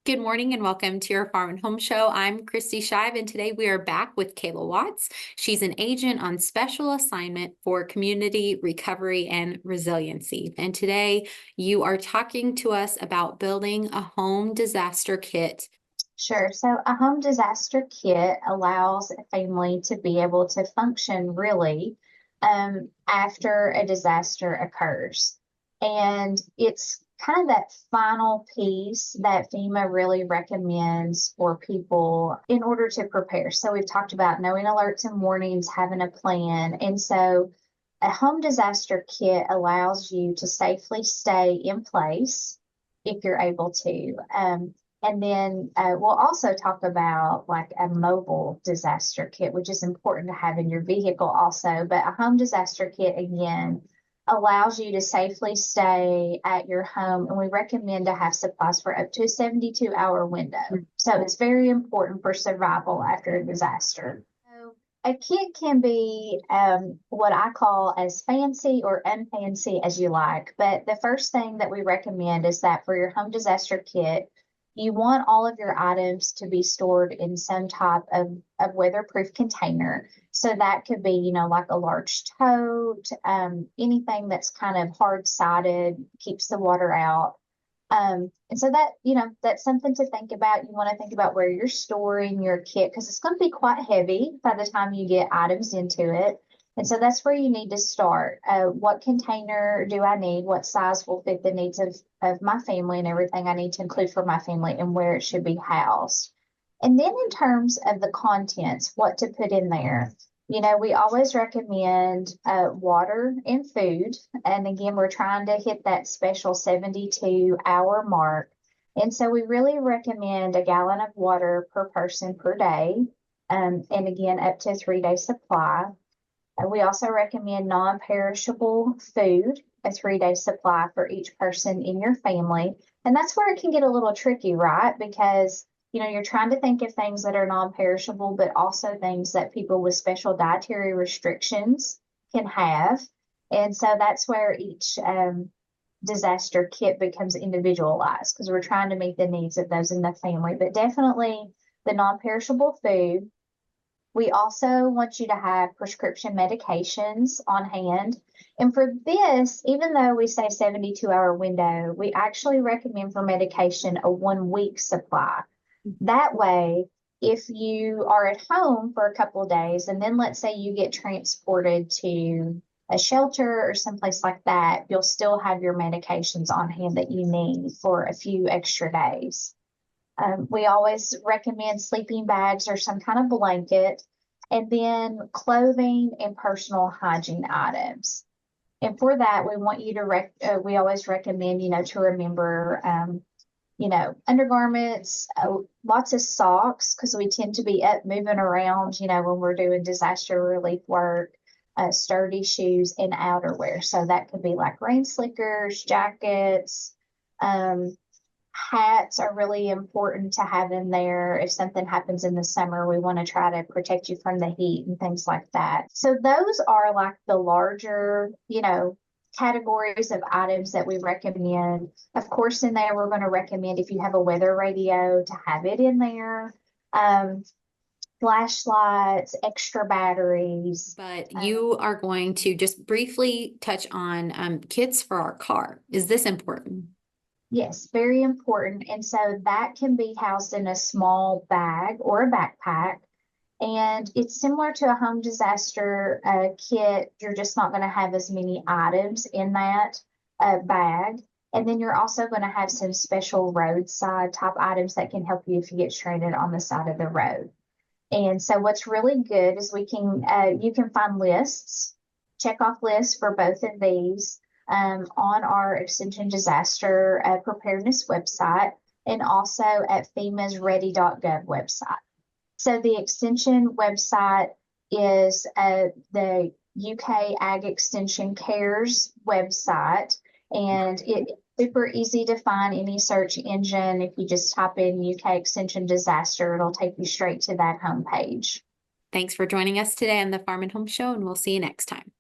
Good morning and welcome to your Farm and Home Show. I'm Kristi Shive, and today we are back with Kayla Watts. She's an agent on special assignment for community recovery and resiliency. And today you are talking to us about building a home disaster kit. Sure. So a home disaster kit allows a family to be able to function really after a disaster occurs. And it's kind of that final piece that FEMA really recommends for people in order to prepare. So we've talked about knowing alerts and warnings, having a plan. And so a home disaster kit allows you to safely stay in place if you're able to. And then we'll also talk about like a mobile disaster kit, which is important to have in your vehicle also. But a home disaster kit, again, allows you to safely stay at your home. And we recommend to have supplies for up to a 72-hour window. So it's very important for survival after a disaster. So a kit can be what I call as fancy or unfancy as you like. But the first thing that we recommend is that for your home disaster kit, you want all of your items to be stored in some type of weatherproof container. So that could be, like a large tote, anything that's kind of hard-sided, keeps the water out. And so that, that's something to think about. You want to think about where you're storing your kit because it's going to be quite heavy by the time you get items into it. And so that's where you need to start. What container do I need? What size will fit the needs of my family and everything I need to include for my family and where it should be housed? And then in terms of the contents, what to put in there. We always recommend water and food. And again, we're trying to hit that special 72-hour mark. And so we really recommend a gallon of water per person per day. And again, up to a 3-day supply. We also recommend non-perishable food, a 3-day supply for each person in your family. And that's where it can get a little tricky, right? Because, you're trying to think of things that are non-perishable, but also things that people with special dietary restrictions can have. And so that's where each disaster kit becomes individualized because we're trying to meet the needs of those in the family. But definitely the non-perishable food. We also want you to have prescription medications on hand. And for this, even though we say 72-hour window, we actually recommend for medication a 1-week supply. That way, if you are at home for a couple of days, and then let's say you get transported to a shelter or someplace like that, you'll still have your medications on hand that you need for a few extra days. We always recommend sleeping bags or some kind of blanket, and then clothing and personal hygiene items. And for that, we want you to, we always recommend, to remember, undergarments, lots of socks, because we tend to be up moving around, when we're doing disaster relief work, sturdy shoes and outerwear. So that could be like rain slickers, jackets, hats are really important to have in there. If something happens in the summer, we want to try to protect you from the heat and things like that. So those are like the larger, categories of items that we recommend. Of course, in there, we're going to recommend if you have a weather radio to have it in there. Flashlights, extra batteries. But you are going to just briefly touch on kits for our car. Is this important? Yes, very important. And so that can be housed in a small bag or a backpack. And it's similar to a home disaster kit. You're just not going to have as many items in that bag. And then you're also going to have some special roadside type items that can help you if you get stranded on the side of the road. And so what's really good is you can find lists, check off lists for both of these. On our Extension Disaster Preparedness website and also at FEMA's ready.gov website. So the Extension website is the UK Ag Extension Cares website, and it's super easy to find any search engine. If you just type in UK Extension Disaster, it'll take you straight to that homepage. Thanks for joining us today on the Farm and Home Show, and we'll see you next time.